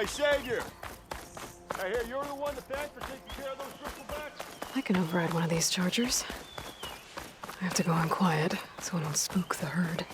Hey, Savior! I hear you're the one to thank for taking care of those backs. I can override one of these chargers. I have to go in quiet, so I don't spook the herd.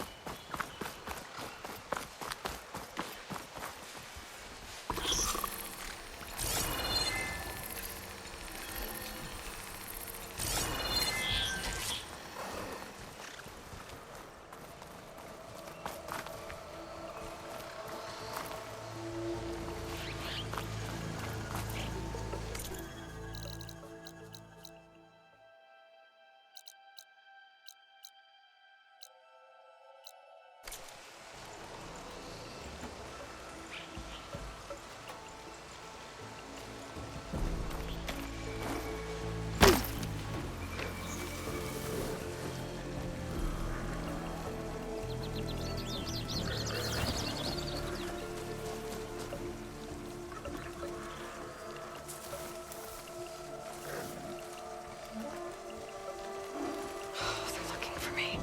They're looking for me.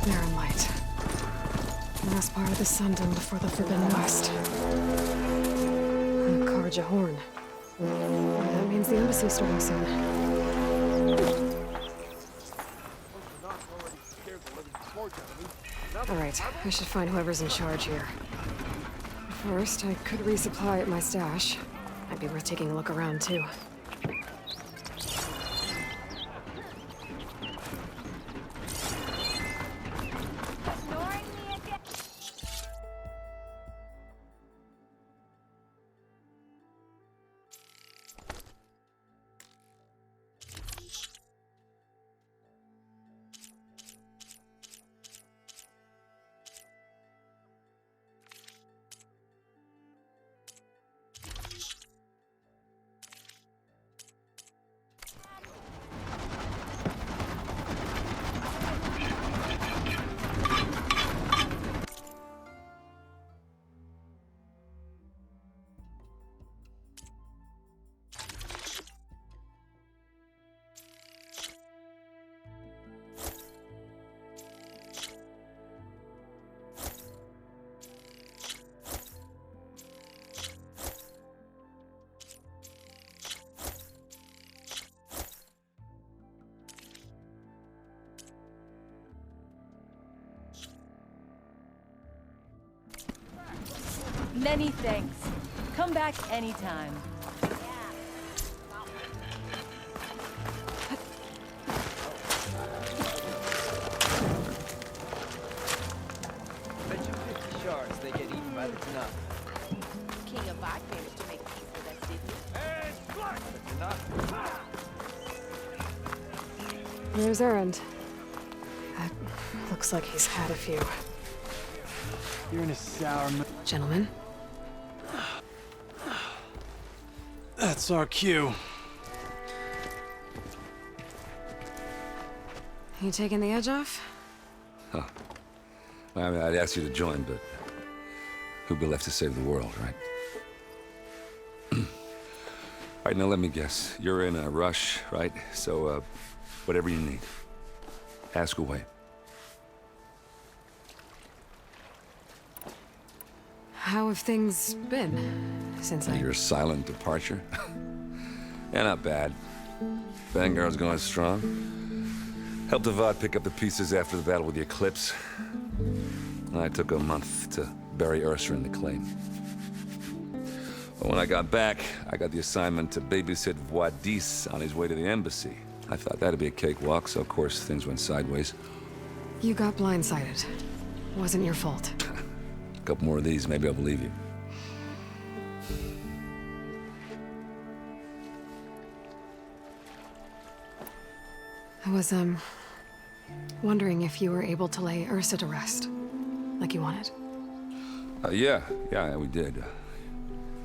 They're in light. The last part of the Sundom before the Forbidden West. Karja Horn. That means the embassy's starting soon. Alright, I should find whoever's in charge here. First, I could resupply at my stash. Might be worth taking a look around, too. Many thanks. Come back anytime. Bet you 50 shards they get eaten by the Tanakh. King of Bot managed to make peace with us, did you? But Tanakh. There's Erend. Looks like he's had a few. You're in a sour mood. Gentlemen? That's our cue. You taking the edge off? Huh. I mean, I'd ask you to join, but who'd be left to save the world, right? All right, now let me guess. You're in a rush, right? So, whatever you need, ask away. How have things been since I... Your silent departure? Yeah, not bad. Vanguard's going strong. Helped Avad pick up the pieces after the battle with the Eclipse. I took a month to bury Ursa in the claim. But when I got back, I got the assignment to babysit Voidis on his way to the embassy. I thought that'd be a cakewalk, so of course things went sideways. You got blindsided. Wasn't your fault. A couple more of these, maybe I'll believe you. I was, wondering if you were able to lay Ursa to rest, like you wanted. Yeah, we did.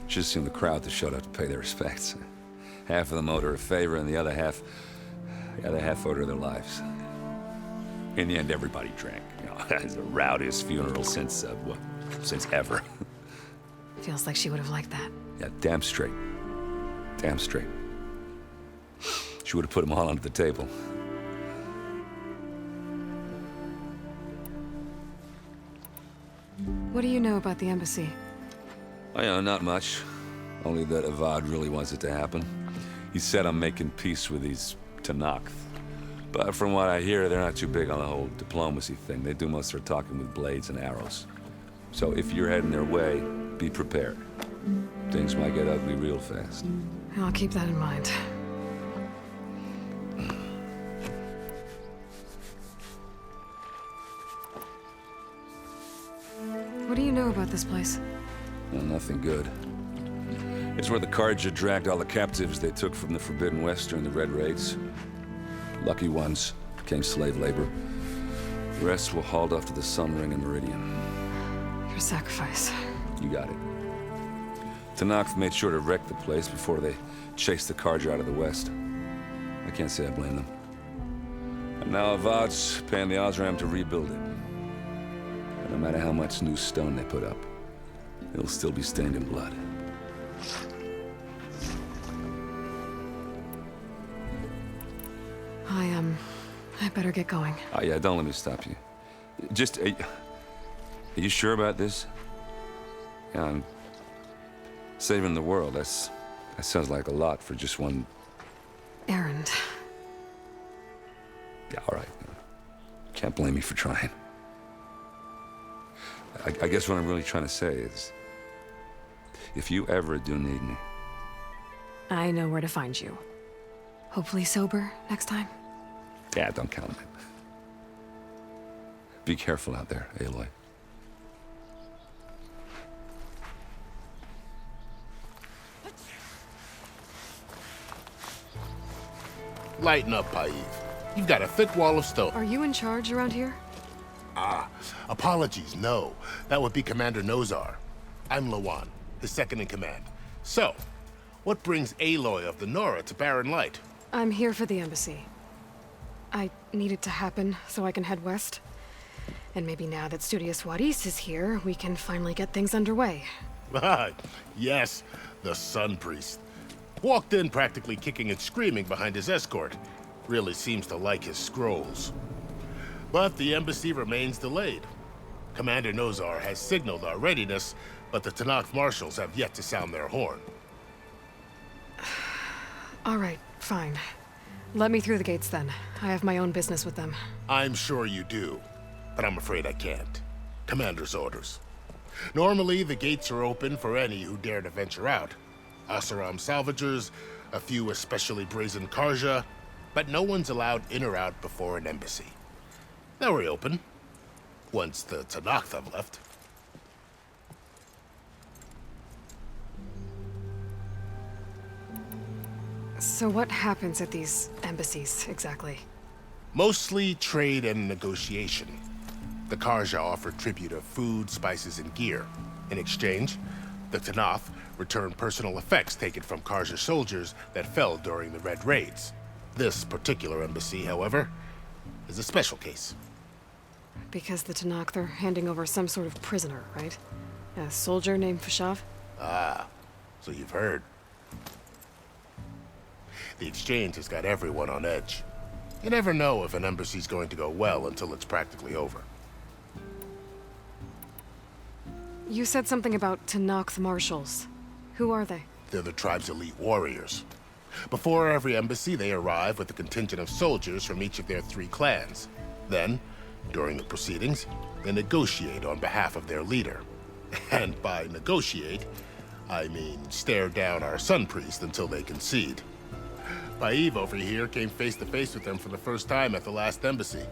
Just seemed the crowd that showed up to pay their respects. Half of them owed her a favor, and the other half owed her their lives. In the end, everybody drank. You know, it's the rowdiest funeral since ever. Feels like she would have liked that. Yeah, damn straight. Damn straight. She would have put them all under the table. What do you know about the embassy? Oh, yeah, not much. Only that Avad really wants it to happen. He said I'm making peace with these Tanakh. But from what I hear, they're not too big on the whole diplomacy thing. They do most of their talking with blades and arrows. So if you're heading their way, be prepared. Things might get ugly real fast. I'll keep that in mind. What do you know about this place? Well, nothing good. It's where the Carja dragged all the captives they took from the Forbidden West during the Red Raids. Lucky ones became slave labor. The rest were hauled off to the Sun Ring and Meridian. Your sacrifice. You got it. Tanakh made sure to wreck the place before they chased the Carja out of the West. I can't say I blame them. And now Avad's paying the Osram to rebuild it. And no matter how much new stone they put up, it'll still be stained in blood. I better get going. Oh, yeah, don't let me stop you. Just, are you sure about this? Yeah, I'm saving the world. That sounds like a lot for just one... Errand. Yeah, all right. Can't blame me for trying. I guess what I'm really trying to say is, if you ever do need me... I know where to find you. Hopefully sober next time. Yeah, don't count on it. Be careful out there, Aloy. Lighten up, Paiv. You've got a thick wall of stone. Are you in charge around here? Apologies, no. That would be Commander Nozar. I'm Lawan, his second in command. So, what brings Aloy of the Nora to Barren Light? I'm here for the embassy. I need it to happen so I can head west. And maybe now that Studious Wadis is here, we can finally get things underway. Yes, the Sun Priest. Walked in practically kicking and screaming behind his escort. Really seems to like his scrolls. But the embassy remains delayed. Commander Nozar has signaled our readiness, but the Tanakh marshals have yet to sound their horn. All right, fine. Let me through the gates then. I have my own business with them. I'm sure you do, but I'm afraid I can't. Commander's orders. Normally, the gates are open for any who dare to venture out. Asaram salvagers, a few especially brazen Karja, but no one's allowed in or out before an embassy. They'll reopen, once the Tanakh have left. So what happens at these embassies, exactly? Mostly trade and negotiation. The Karja offer tribute of food, spices, and gear. In exchange, the Tanakh return personal effects taken from Karja soldiers that fell during the Red Raids. This particular embassy, however, is a special case. Because the Tanakh are handing over some sort of prisoner, right? A soldier named Fashav? Ah, so you've heard. The exchange has got everyone on edge. You never know if an embassy's going to go well until it's practically over. You said something about Tanakh marshals. Who are they? They're the tribe's elite warriors. Before every embassy, they arrive with a contingent of soldiers from each of their 3 clans. Then, during the proceedings, they negotiate on behalf of their leader. And by negotiate, I mean stare down our sun priest until they concede. Paeve over here came face to face with them for the first time at the last embassy.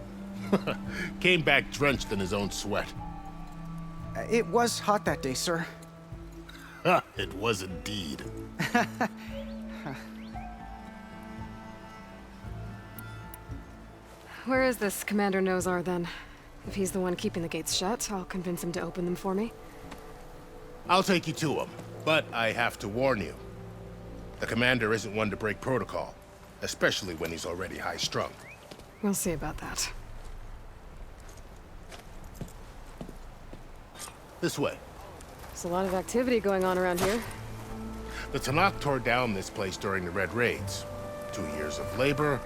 Came back drenched in his own sweat. It was hot that day, sir. It was indeed. Where is this Commander Nozar, then? If he's the one keeping the gates shut, I'll convince him to open them for me. I'll take you to him, but I have to warn you. The commander isn't one to break protocol, especially when he's already high-strung. We'll see about that. This way. There's a lot of activity going on around here. The Tanakh tore down this place during the Red Raids. 2 years of labor,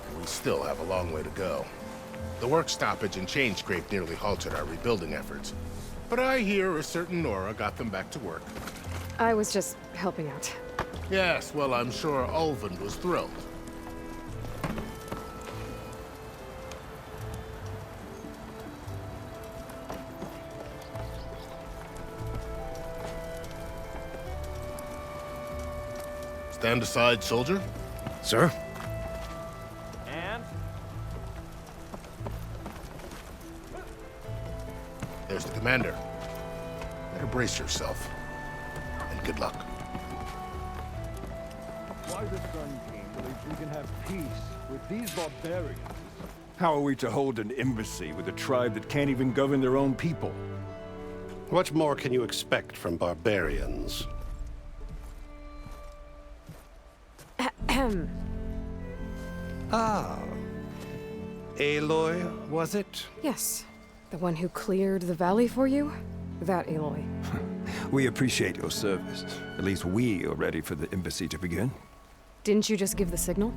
and we still have a long way to go. The work stoppage and chain scrape nearly halted our rebuilding efforts. But I hear a certain Nora got them back to work. I was just helping out. Yes, well, I'm sure Ulvund was thrilled. Stand aside, soldier. Sir? And? There's the commander. Better brace yourself. And good luck. Why the Sun King believes we can have peace with these barbarians? How are we to hold an embassy with a tribe that can't even govern their own people? What more can you expect from barbarians? Ah. Aloy, was it? Yes. The one who cleared the valley for you? That Aloy. We appreciate your service. At least we are ready for the embassy to begin. Didn't you just give the signal?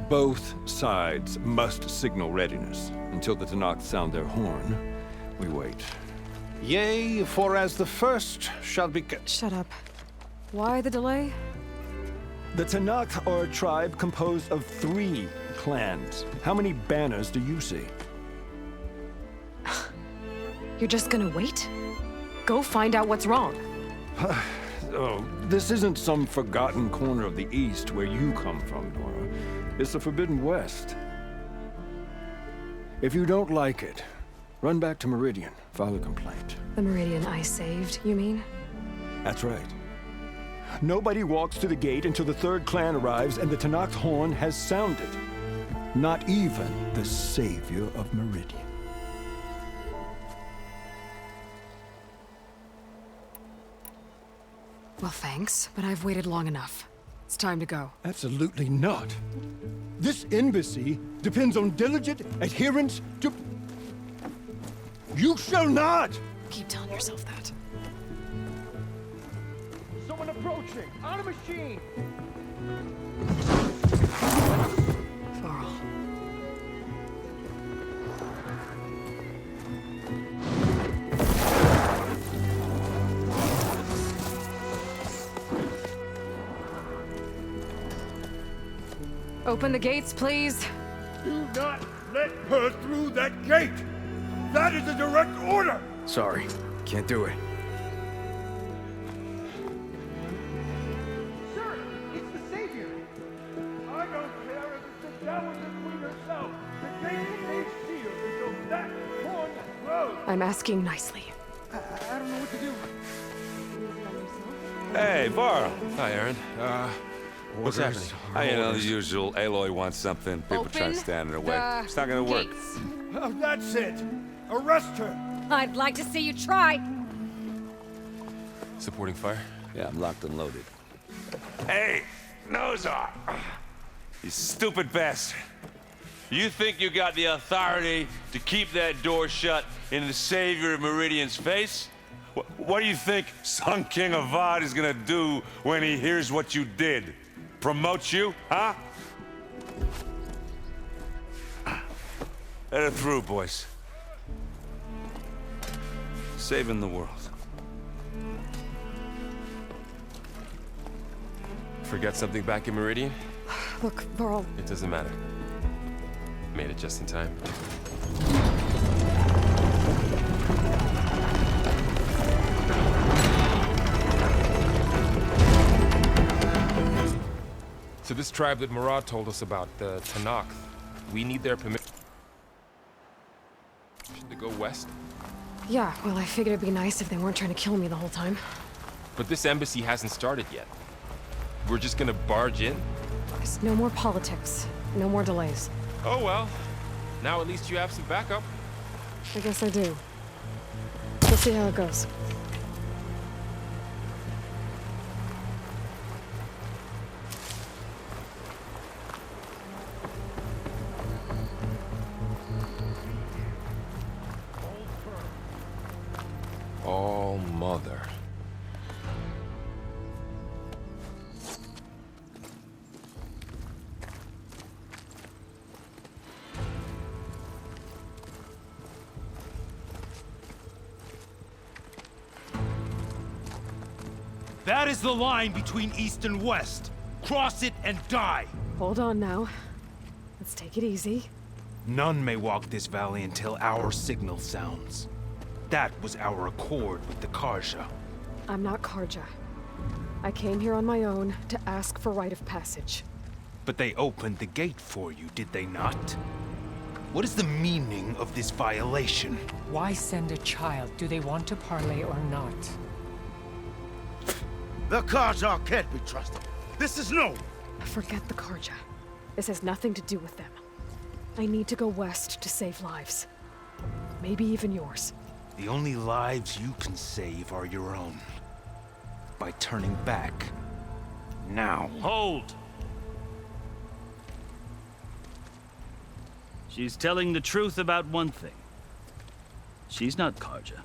Both sides must signal readiness. Until the Tanakh sound their horn, we wait. Yea, for as the first shall be... Shut up. Why the delay? The Tanakh are a tribe composed of 3 clans. How many banners do you see? You're just gonna wait? Go find out what's wrong. Oh, this isn't some forgotten corner of the East where you come from, Nora. It's the Forbidden West. If you don't like it, run back to Meridian, file a complaint. The Meridian I saved, you mean? That's right. Nobody walks to the gate until the 3rd clan arrives and the Tanakh's horn has sounded. Not even the savior of Meridian. Well, thanks, but I've waited long enough. It's time to go. Absolutely not. This embassy depends on diligent adherence to... You shall not! Keep telling yourself that. Someone approaching! On a machine! Varl. Open the gates, please. Do not let her through that gate! That is a direct order! Sorry, can't do it. Sir, it's the Savior! I don't care if it's the Dowager Queen herself. The gate remains sealed until that horn blows. I'm asking nicely. I don't know what to do. Hey, Varl. Hi, Aaron. What's happening? You know, the usual. Aloy wants something. People try to stand in her way. It's not gonna work. Oh, that's it! Arrest her! I'd like to see you try. Supporting fire? Yeah, I'm locked and loaded. Hey, Nozar! You stupid bastard. You think you got the authority to keep that door shut in the savior of Meridian's face? What do you think Sun King Avad is gonna do when he hears what you did? Promote you, huh? Let her through, boys. saving the world. Forget something back in Meridian? Look, Varl, It doesn't matter. Made it just in time. So this tribe that Murad told us about, the Tanakh, we need their permission to go west? yeah, well, I figured it'd be nice if they weren't trying to kill me the whole time. But this embassy hasn't started yet. We're just gonna barge in? There's no more politics, no more delays. Oh well. Now at least you have some backup. I guess I do. We'll see how it goes. Oh, mother. That is the line between East and West. Cross it and die. Hold on now. Let's take it easy. None may walk this valley until our signal sounds. That was our accord with the Karja. I'm not Karja. I came here on my own to ask for rite of passage. But they opened the gate for you, did they not? What is the meaning of this violation? Why send a child? Do they want to parley or not? The Karja can't be trusted. This is no. Forget the Karja. This has nothing to do with them. I need to go west to save lives. Maybe even yours. The only lives you can save are your own. By turning back. Now. Hold! She's telling the truth about one thing. She's not Karja.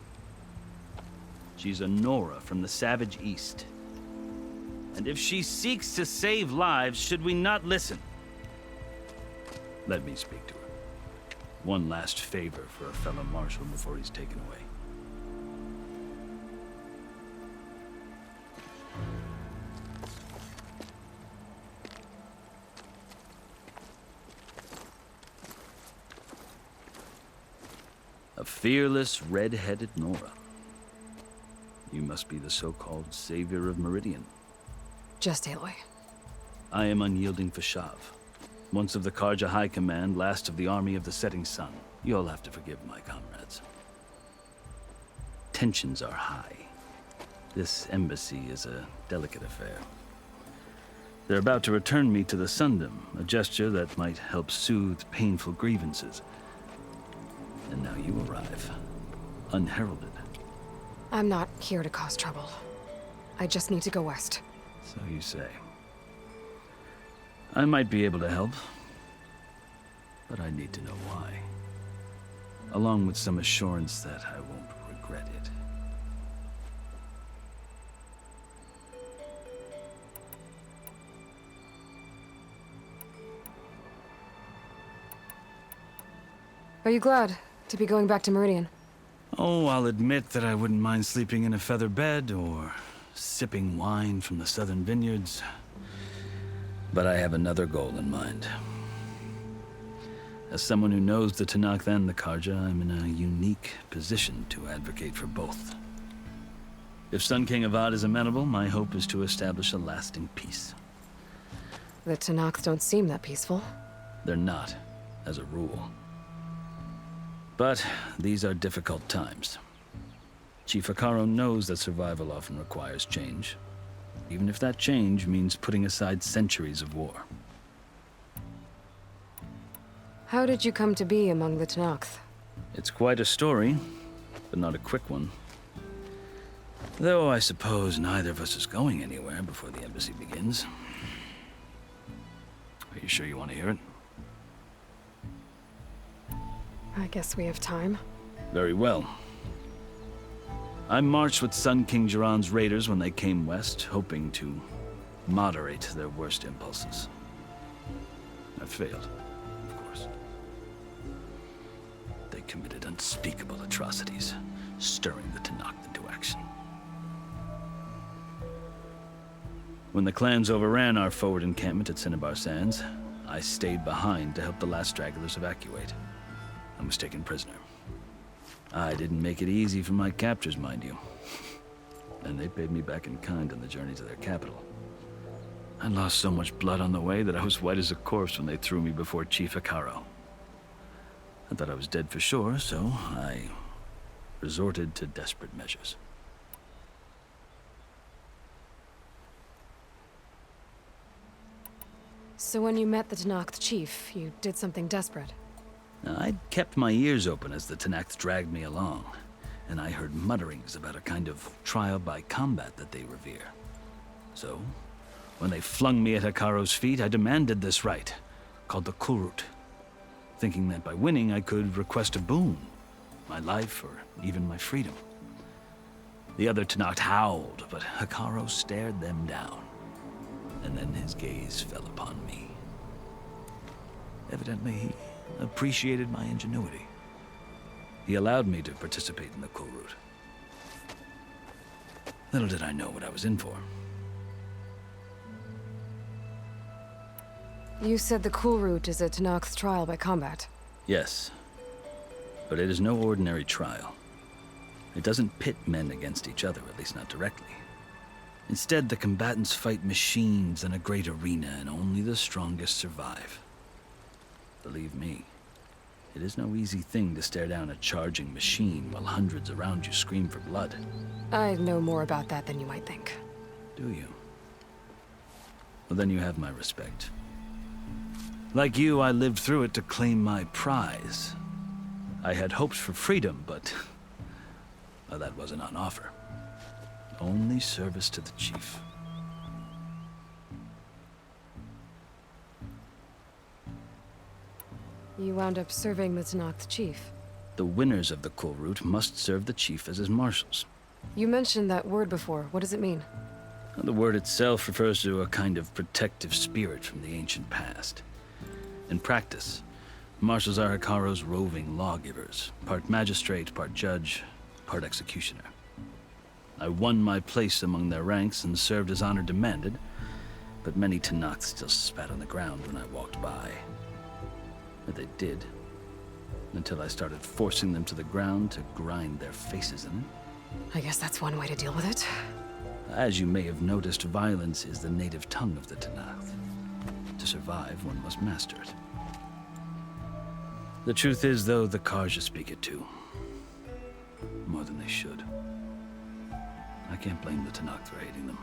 She's a Nora from the Savage East. And if she seeks to save lives, should we not listen? Let me speak to her. One last favor for a fellow marshal before he's taken away. A fearless, red-headed Nora. You must be the so-called savior of Meridian. Just Aloy. I am unyielding Fashav. Once of the Karja High Command, last of the army of the setting sun. You'll have to forgive my comrades. Tensions are high. This embassy is a delicate affair. They're about to return me to the Sundom, a gesture that might help soothe painful grievances. And now you arrive, unheralded. I'm not here to cause trouble. I just need to go west. So you say. I might be able to help, but I need to know why. Along with some assurance that I won't regret it. Are you glad to be going back to Meridian? Oh, I'll admit that I wouldn't mind sleeping in a feather bed or sipping wine from the southern vineyards. But I have another goal in mind. As someone who knows the Tanakh and the Karja, I'm in a unique position to advocate for both. If Sun King Avad is amenable, my hope is to establish a lasting peace. The Tanakh don't seem that peaceful. They're not, as a rule. But these are difficult times. Chief Akaro knows that survival often requires change, even if that change means putting aside centuries of war. How did you come to be among the Tanakh? It's quite a story, but not a quick one. Though I suppose neither of us is going anywhere before the embassy begins. Are you sure you want to hear it? I guess we have time. Very well. I marched with Sun King Jiran's raiders when they came west, hoping to moderate their worst impulses. I failed, of course. They committed unspeakable atrocities, stirring the Tenakth into action. When the clans overran our forward encampment at Cinnabar Sands, I stayed behind to help the last stragglers evacuate. I was taken prisoner. I didn't make it easy for my captors, mind you. And they paid me back in kind on the journey to their capital. I lost so much blood on the way that I was white as a corpse when they threw me before Chief Hekarro. I thought I was dead for sure, so I resorted to desperate measures. So when you met the Tenakth chief, you did something desperate? Now, I'd kept my ears open as the Tenakth dragged me along, and I heard mutterings about a kind of trial by combat that they revere. So, when they flung me at Hekarro's feet, I demanded this rite, called the Kulrut, thinking that by winning I could request a boon, my life or even my freedom. The other Tenakth howled, but Hekarro stared them down, and then his gaze fell upon me. Evidently, he appreciated my ingenuity. He allowed me to participate in the Kulrut. Little did I know what I was in for. You said the Kulrut is a Tenakth trial by combat. Yes, but it is no ordinary trial. It doesn't pit men against each other, at least not directly. Instead, the combatants fight machines in a great arena, and only the strongest survive. Believe me, it is no easy thing to stare down a charging machine while hundreds around you scream for blood. I know more about that than you might think. Do you? Well, then you have my respect. Like you, I lived through it to claim my prize. I had hopes for freedom, but well, that wasn't on offer. Only service to the chief. You wound up serving the Tenakth chief. The winners of the Kulrut must serve the chief as his marshals. You mentioned that word before. What does it mean? The word itself refers to a kind of protective spirit from the ancient past. In practice, marshals are Hekarro's roving lawgivers, part magistrate, part judge, part executioner. I won my place among their ranks and served as honor demanded, but many Tenakth still spat on the ground when I walked by. But they did, until I started forcing them to the ground to grind their faces in it. I guess that's one way to deal with it. As you may have noticed, violence is the native tongue of the Tenakth. To survive, one must master it. The truth is, though, the Karja speak it too. More than they should. I can't blame the Tenakth for hating them.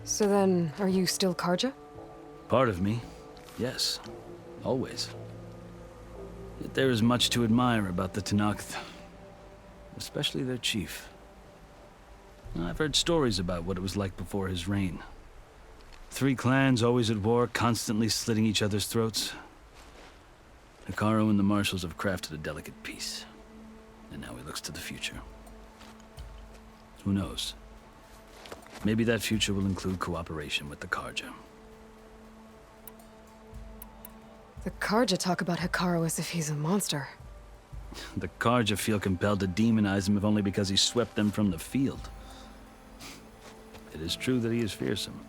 So then, are you still Karja? Part of me, yes. Always. Yet there is much to admire about the Tenakth. Especially their chief. I've heard stories about what it was like before his reign. 3 clans always at war, constantly slitting each other's throats. Hekarro and the marshals have crafted a delicate peace. And now he looks to the future. Who knows? Maybe that future will include cooperation with the Karja. The Karja talk about Hekarro as if he's a monster. The Karja feel compelled to demonize him if only because he swept them from the field. It is true that he is fearsome.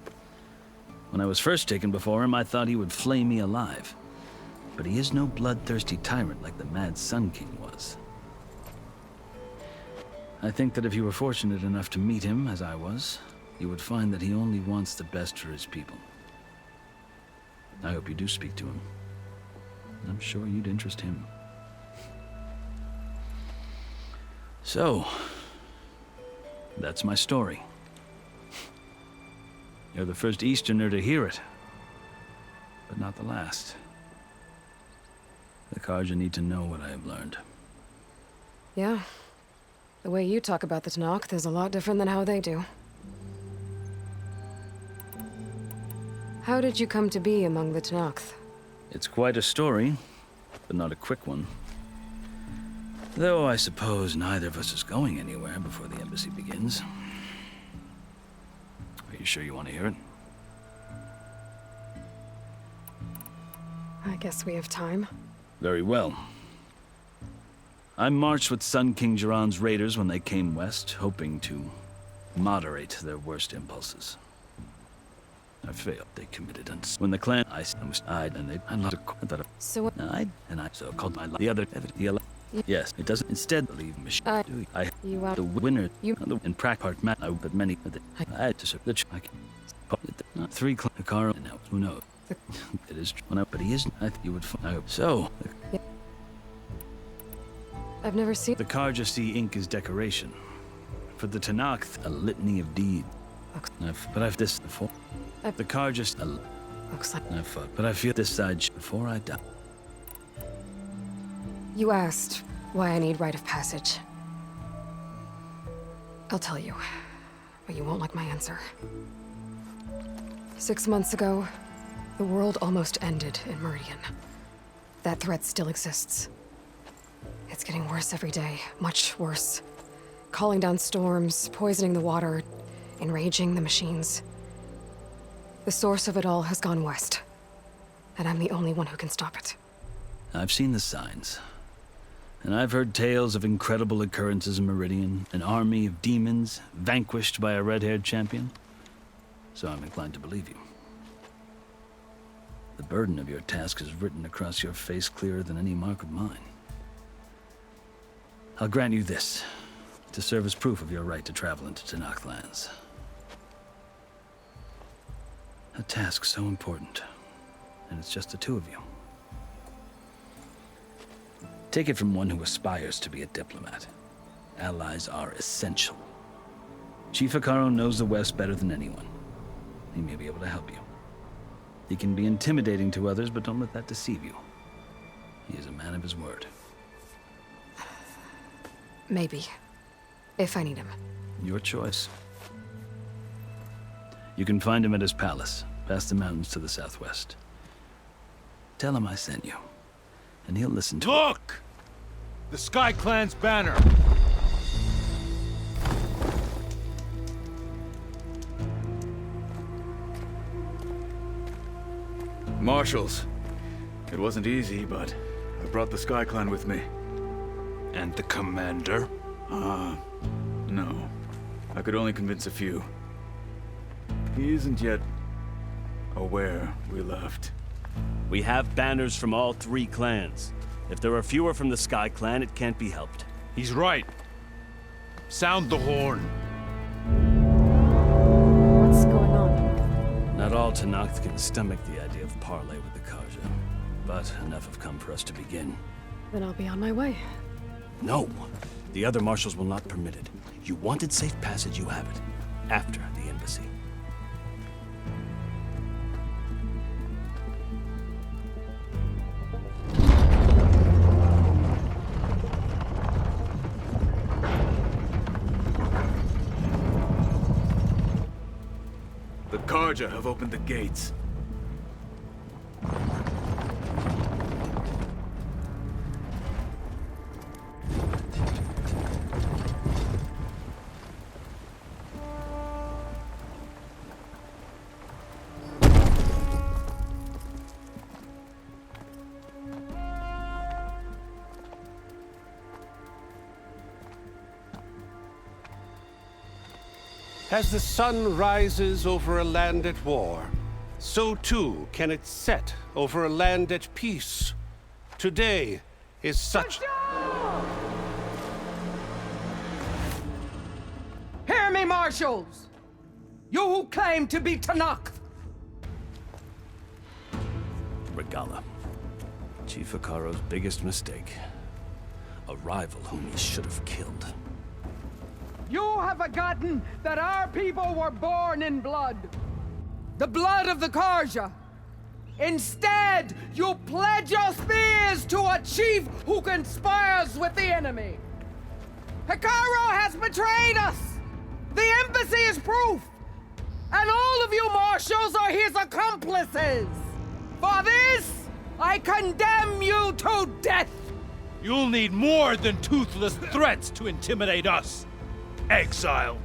When I was first taken before him, I thought he would flay me alive. But he is no bloodthirsty tyrant like the Mad Sun King was. I think that if you were fortunate enough to meet him, as I was, you would find that he only wants the best for his people. I hope you do speak to him. I'm sure you'd interest him. So, that's my story. You're the first Easterner to hear it, but not the last. The Karja need to know what I have learned. Yeah. The way you talk about the Tenakth is a lot different than how they do. How did you come to be among the Tenakth? It's quite a story, but not a quick one. Though I suppose neither of us is going anywhere before the embassy begins. Are you sure you want to hear it? I guess we have time. Very well. I marched with Sun King Jiran's raiders when they came west, hoping to moderate their worst impulses. I failed. They committed when the clan I and they I So I so called my the other yes it doesn't instead believe machine you want the winner you in prac part man but many I had to serve the three car and now who knows it is true but he isn't I think you would find I hope so. I've never seen The Karja Sea ink is decoration. For the Tanakh, a litany of deeds. But I've this before. The Karja looks like I've fought, but I feel this side before I die. you asked why I need rite of passage. I'll tell you, but you won't like my answer. 6 months ago, the world almost ended in Meridian. That threat still exists. It's getting worse every day, much worse. Calling down storms, poisoning the water, enraging the machines. The source of it all has gone west, and I'm the only one who can stop it. I've seen the signs. And I've heard tales of incredible occurrences in Meridian, an army of demons vanquished by a red-haired champion. So I'm inclined to believe you. The burden of your task is written across your face clearer than any mark of mine. I'll grant you this, to serve as proof of your right to travel into Tanakh lands. A task so important, and it's just the two of you. Take it from one who aspires to be a diplomat. Allies are essential. Chief Hikaru knows the West better than anyone. He may be able to help you. He can be intimidating to others, but don't let that deceive you. He is a man of his word. Maybe. If I need him. Your choice. You can find him at his palace, past the mountains to the southwest. Tell him I sent you, and he'll listen to Look! The Sky Clan's banner! Marshals. It wasn't easy, but I brought the Sky Clan with me. And the commander? No. I could only convince a few. He isn't yet aware we left. We have banners from all three clans. If there are fewer from the Sky Clan, it can't be helped. He's right. Sound the horn. What's going on? Not all Tanakh can stomach the idea of parley with the Karja, but enough have come for us to begin. Then I'll be on my way. No. The other marshals will not permit it. You wanted safe passage, you have it. After the embassy. The Karja have opened the gates. As the sun rises over a land at war, so too can it set over a land at peace. Today is such... Hear me, marshals! You who claim to be Tanakh! Regala. Chief Hikaru's biggest mistake. A rival whom he should have killed. You have forgotten that our people were born in blood. The blood of the Karja. Instead, you pledge your spears to a chief who conspires with the enemy. Hikaru has betrayed us! The embassy is proof! And all of you marshals are his accomplices! For this, I condemn you to death! You'll need more than toothless threats to intimidate us. Exile.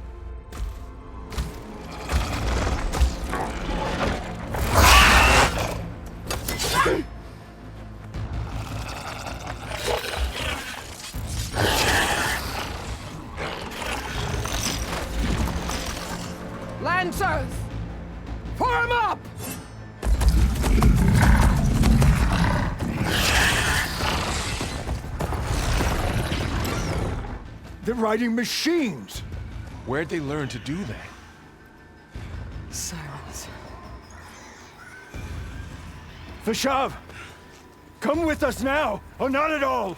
Form up! They're riding machines! Where'd they learn to do that? Silence. Vashav! Come with us now, or not at all!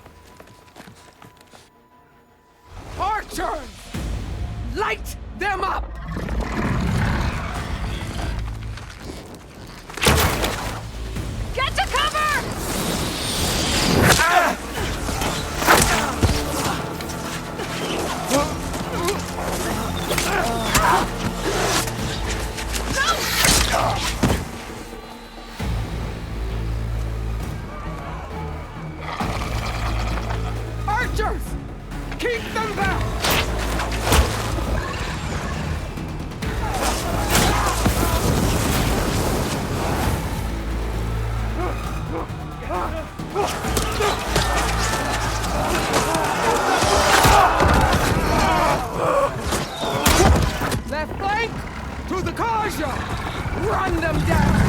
Archers! Light them up! Get to cover! Archers! Keep them back! Left flank to the Karja! Run them down!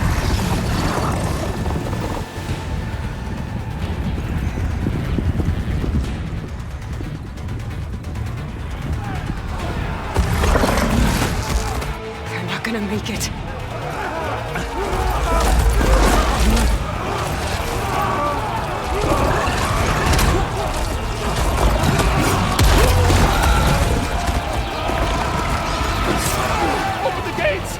They're not gonna make it. Open the gates!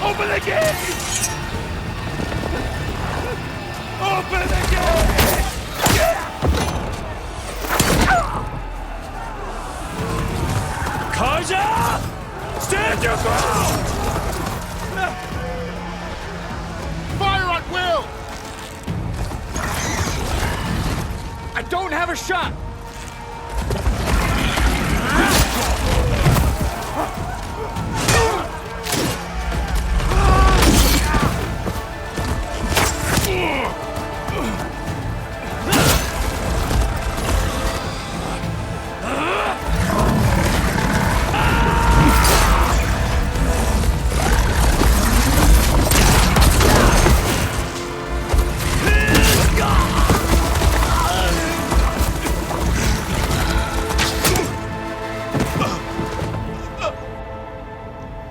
Open the gates! Open the gates! Karja! Stand your ground! Fire at will! I don't have a shot!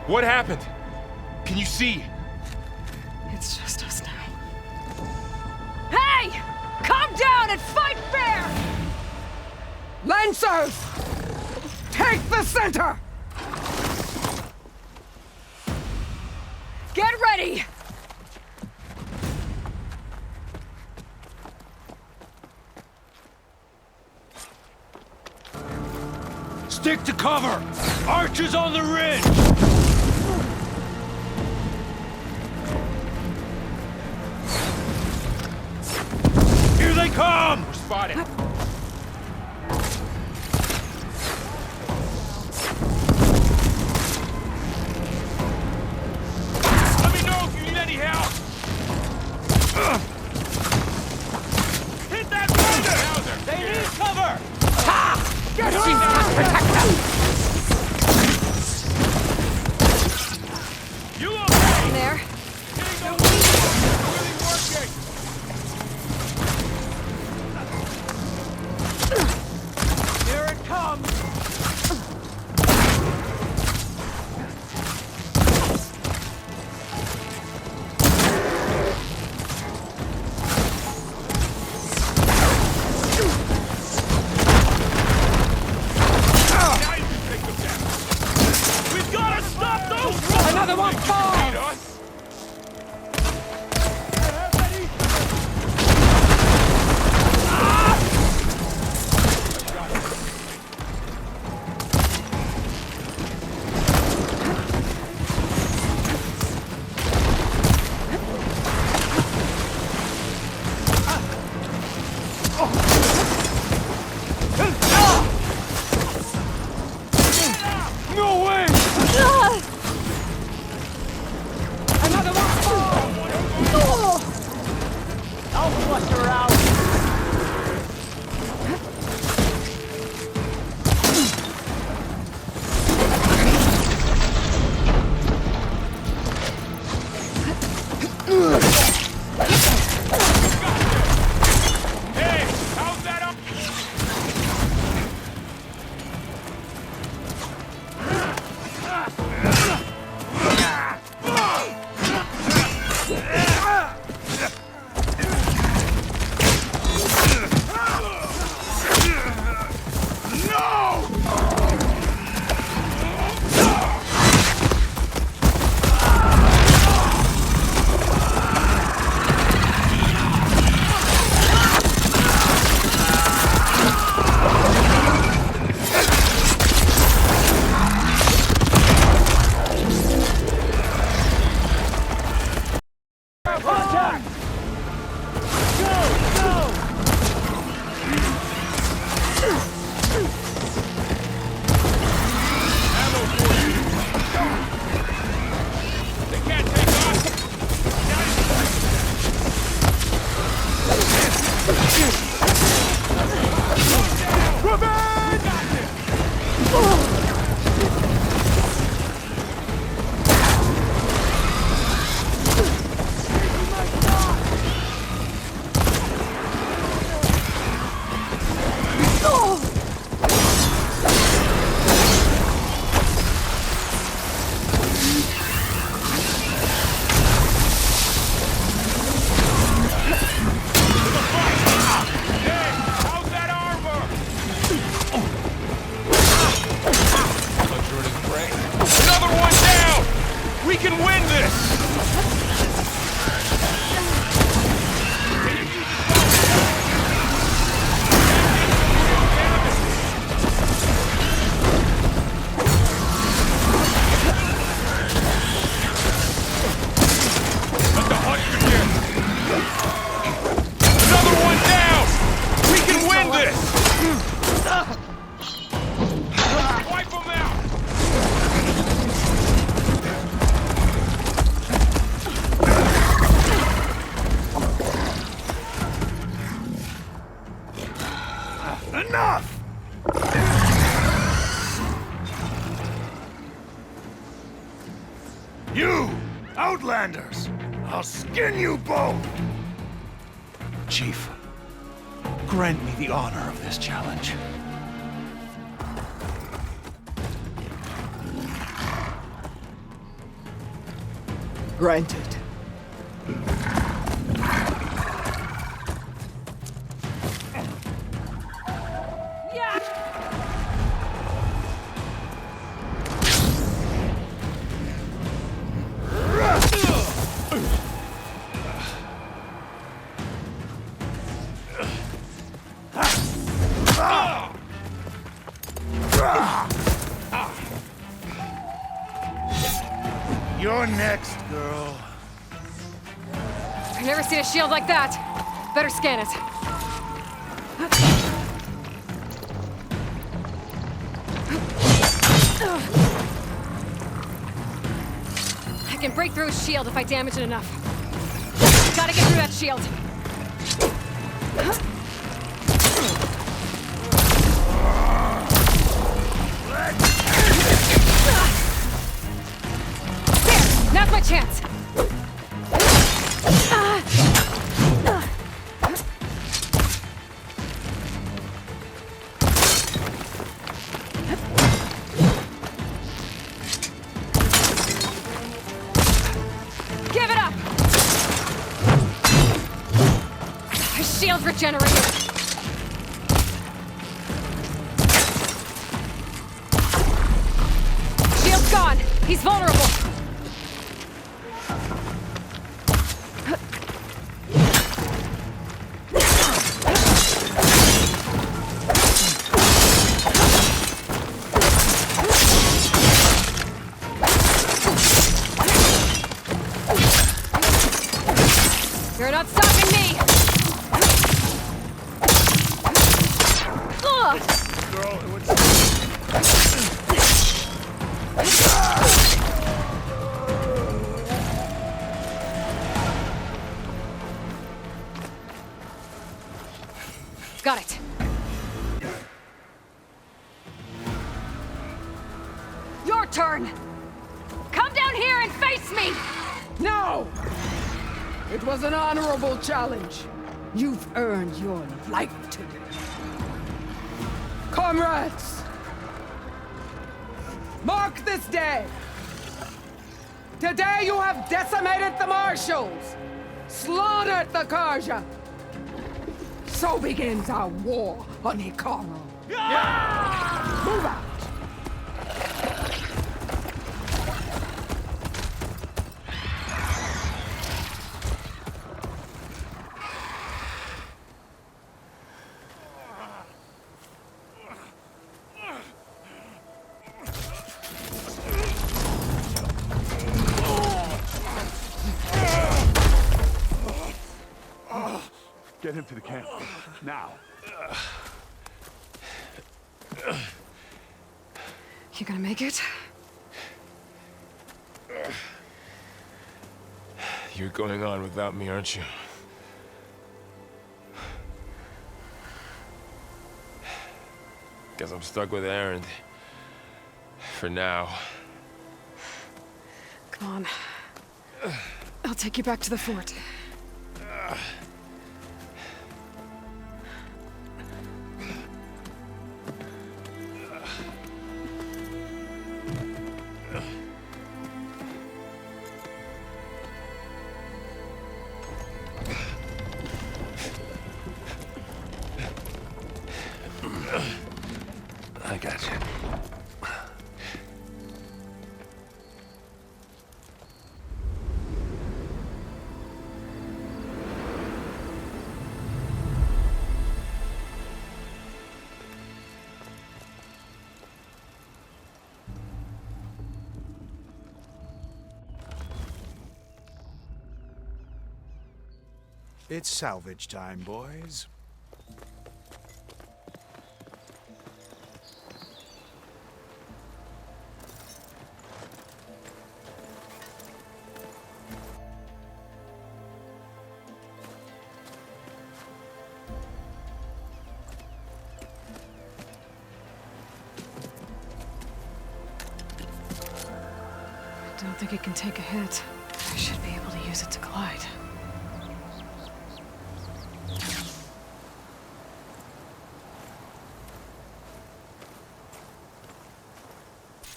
What happened? Can you see? It's just us now. Hey! Calm down and fight fair! Lancers! Take the center! Get ready! Stick to cover! Archers on the ridge! Here they come! We're spotted. Let me know if you need any help! Hit that rider! They need cover! Get her! Protect them! You okay? There. Getting the really working! Here it comes! We've got to stop those! Another one falls! Beat us! No way! win this! Let the hunt begin! Another one down! We can win this! Wipe them out! Enough! You, Outlanders! I'll skin you both! Chief, grant me the honor of this challenge. Granted. You're next, girl. I've never seen a shield like that. Better scan it. I can break through his shield if I damage it enough. Gotta get through that shield. There! Now's my chance! Give it up! His shield's regenerated. Shield's gone. He's vulnerable. You're not stopping me! Ugh! Girl, it would... Got it. Your turn! Come down here and face me! No! It was an honorable challenge. You've earned your life today. Comrades! Mark this day! Today you have decimated the Marshals! Slaughtered the Karja! So begins our war on Hikaru. Move out! Get him to the camp. Now. You gonna make it? You're going on without me, aren't you? Guess I'm stuck with Aaron. For now. Come on. I'll take you back to the fort. I got you. It's salvage time, boys. I don't think it can take a hit. I should be able to use it to glide.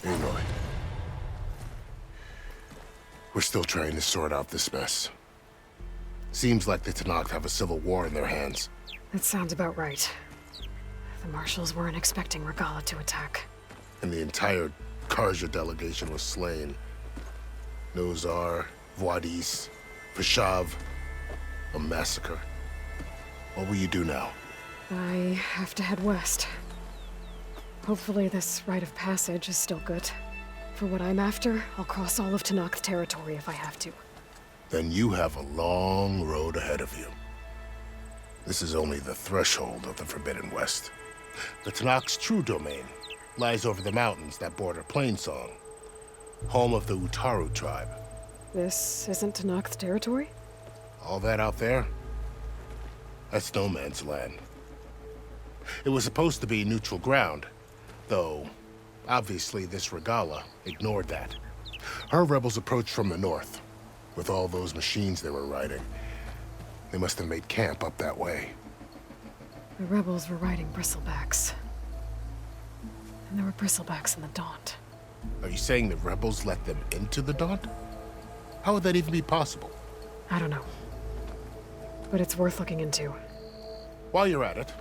Aloy. We're still trying to sort out this mess. Seems like the Tenakth have a civil war in their hands. That sounds about right. The marshals weren't expecting Regalla to attack. And the entire Karja delegation was slain. Nozar, Voidis, Vashav, a massacre. What will you do now? I have to head west. Hopefully this rite of passage is still good. For what I'm after, I'll cross all of Tenakth territory if I have to. Then you have a long road ahead of you. This is only the threshold of the Forbidden West. The Tenakth's true domain lies over the mountains that border Plainsong, home of the Utaru tribe. This isn't Tenakth territory? All that out there? That's no man's land. It was supposed to be neutral ground, though obviously this Regalla ignored that. Her rebels approached from the north. With all those machines they were riding, they must have made camp up that way. The rebels were riding bristlebacks. And there were bristlebacks in the Daunt. Are you saying the rebels let them into the Daunt? How would that even be possible? I don't know. But it's worth looking into. While you're at it,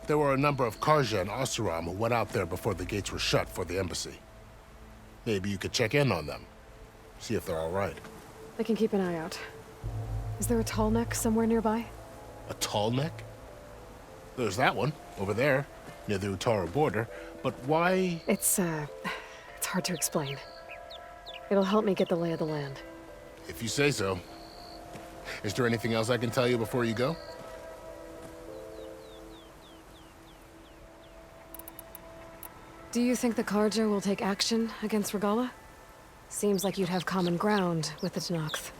there were a number of Karja and Oseram who went out there before the gates were shut for the embassy. Maybe you could check in on them. See if they're all right. I can keep an eye out. Is there a tall neck somewhere nearby? A tall neck? There's that one, over there, near the Utaru border. But why? It's hard to explain. It'll help me get the lay of the land. If you say so. Is there anything else I can tell you before you go? Do you think the Karja will take action against Regalla? Seems like you'd have common ground with the Tenakth.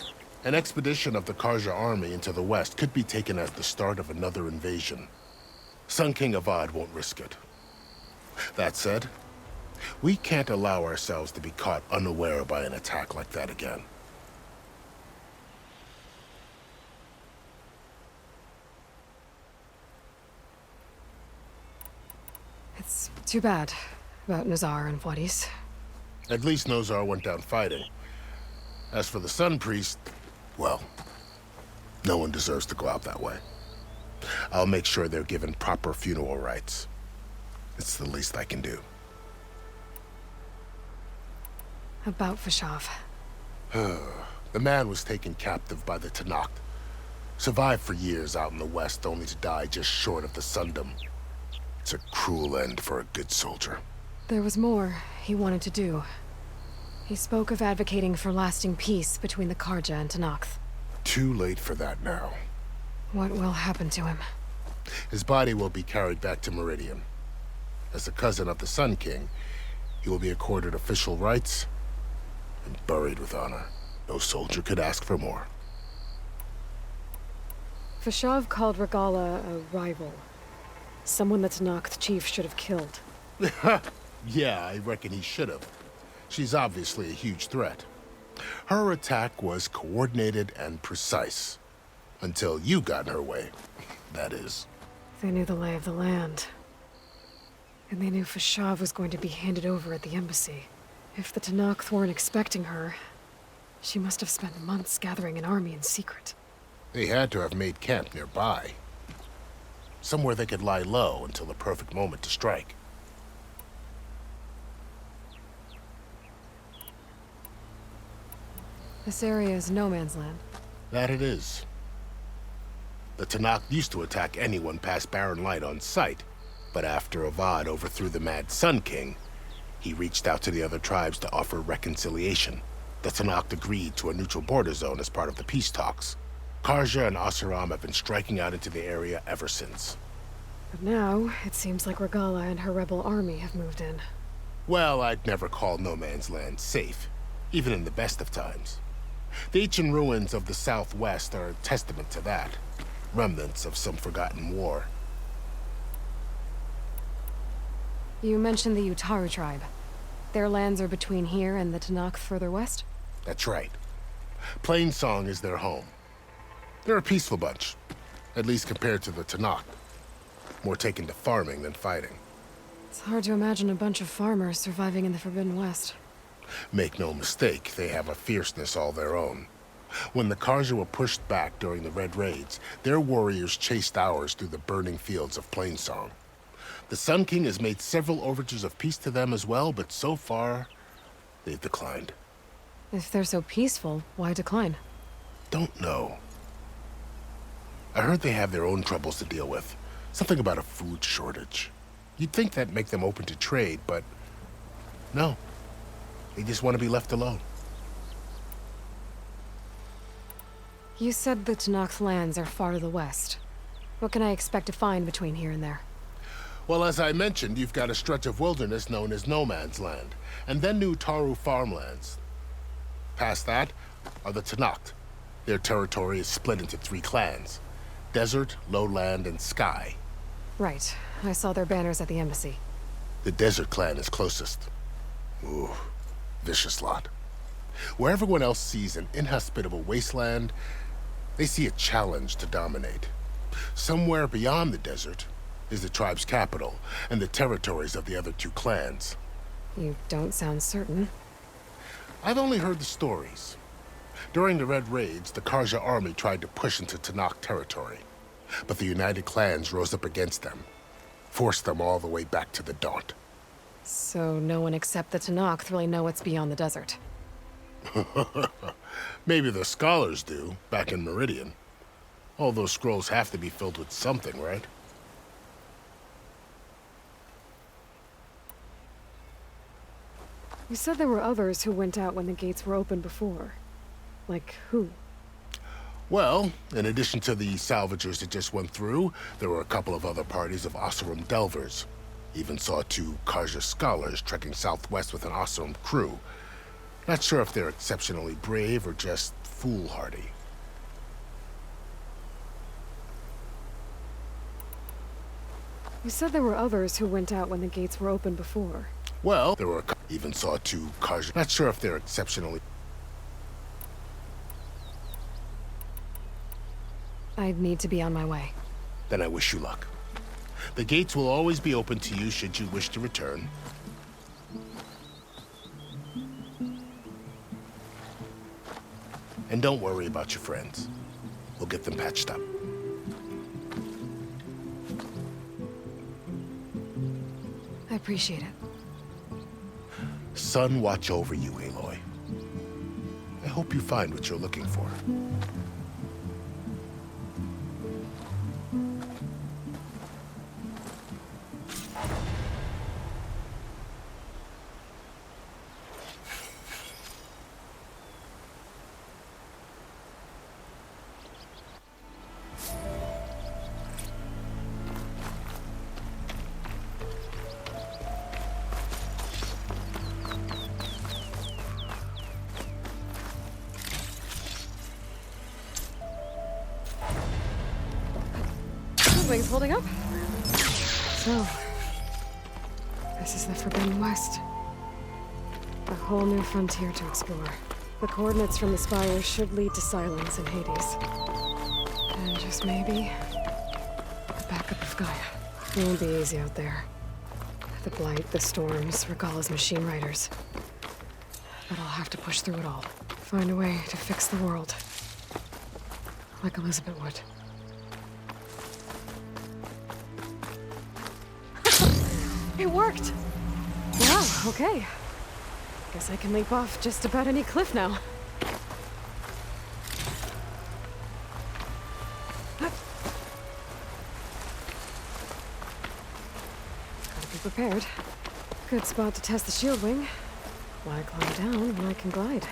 An expedition of the Karja army into the west could be taken as the start of another invasion. Sun King Avad won't risk it. That said, we can't allow ourselves to be caught unaware by an attack like that again. It's too bad about Nazar and Voidis. At least Nozar went down fighting. As for the Sun Priest, well, no one deserves to go out that way. I'll make sure they're given proper funeral rites. It's the least I can do. About Vashav. The man was taken captive by the Tenakth. Survived for years out in the west, only to die just short of the Sundom. It's a cruel end for a good soldier. There was more he wanted to do. He spoke of advocating for lasting peace between the Karja and Tenakth. Too late for that now. What will happen to him? His body will be carried back to Meridian. As a cousin of the Sun King, he will be accorded official rights and buried with honor. No soldier could ask for more. Vashav called Regalla a rival. Someone the Tenakth chief should have killed. Yeah, I reckon he should have. She's obviously a huge threat. Her attack was coordinated and precise. Until you got in her way, that is. They knew the lay of the land. And they knew Vashav was going to be handed over at the embassy. If the Tenakth weren't expecting her, she must have spent months gathering an army in secret. They had to have made camp nearby. Somewhere they could lie low until the perfect moment to strike. This area is no man's land. That it is. The Tenakth used to attack anyone past Barren Light on sight, but after Avad overthrew the Mad Sun King, he reached out to the other tribes to offer reconciliation. The Tenakth agreed to a neutral border zone as part of the peace talks. Karja and Oseram have been striking out into the area ever since. But now, it seems like Regala and her rebel army have moved in. Well, I'd never call No Man's Land safe, even in the best of times. The ancient ruins of the Southwest are a testament to that. Remnants of some forgotten war. You mentioned the Utaru tribe. Their lands are between here and the Tanakh further west? That's right. Plainsong is their home. They're a peaceful bunch, at least compared to the Tanakh. More taken to farming than fighting. It's hard to imagine a bunch of farmers surviving in the Forbidden West. Make no mistake, they have a fierceness all their own. When the Karja were pushed back during the Red Raids, their warriors chased ours through the burning fields of Plainsong. The Sun King has made several overtures of peace to them as well, but so far, they've declined. If they're so peaceful, why decline? Don't know. I heard they have their own troubles to deal with. Something about a food shortage. You'd think that'd make them open to trade, but no. They just want to be left alone. You said the Tanakh's lands are far to the west. What can I expect to find between here and there? Well, as I mentioned, you've got a stretch of wilderness known as No Man's Land, and then new Taru farmlands. Past that are the Tanakh. Their territory is split into 3 clans: Desert, Lowland, and Sky. Right. I saw their banners at the embassy. The Desert clan is closest. Ooh, vicious lot. Where everyone else sees an inhospitable wasteland, they see a challenge to dominate. Somewhere beyond the desert is the tribe's capital and the territories of the other 2 clans. You don't sound certain. I've only heard the stories. During the Red Raids, the Karja army tried to push into Tanakh territory, but the United Clans rose up against them, forced them all the way back to the Daunt. So no one except the Tanakh really know what's beyond the desert. Maybe the scholars do, back in Meridian. All those scrolls have to be filled with something, right? You said there were others who went out when the gates were open before. Like who? Well, in addition to the salvagers that just went through, there were a couple of other parties of Oseram delvers. Even saw 2 Karja scholars trekking southwest with an Oseram crew. Not sure if they're exceptionally brave or just foolhardy. You said there were others who went out when the gates were open before. Well, there were even saw 2 Karja. Not sure if they're exceptionally... I'd need to be on my way. Then I wish you luck. The gates will always be open to you should you wish to return. And don't worry about your friends. We'll get them patched up. I appreciate it. Sun watch over you, Aloy. I hope you find what you're looking for. Wings holding up? So, this is the Forbidden West. A whole new frontier to explore. The coordinates from the spire should lead to Silence and Hades. And just maybe, the backup of Gaia. It won't be easy out there. The Blight, the Storms, Regala's machine riders. But I'll have to push through it all. Find a way to fix the world. Like Elizabeth would. It worked! Wow, okay. Guess I can leap off just about any cliff now. Gotta be prepared. Good spot to test the shield wing. Why climb down when I can glide?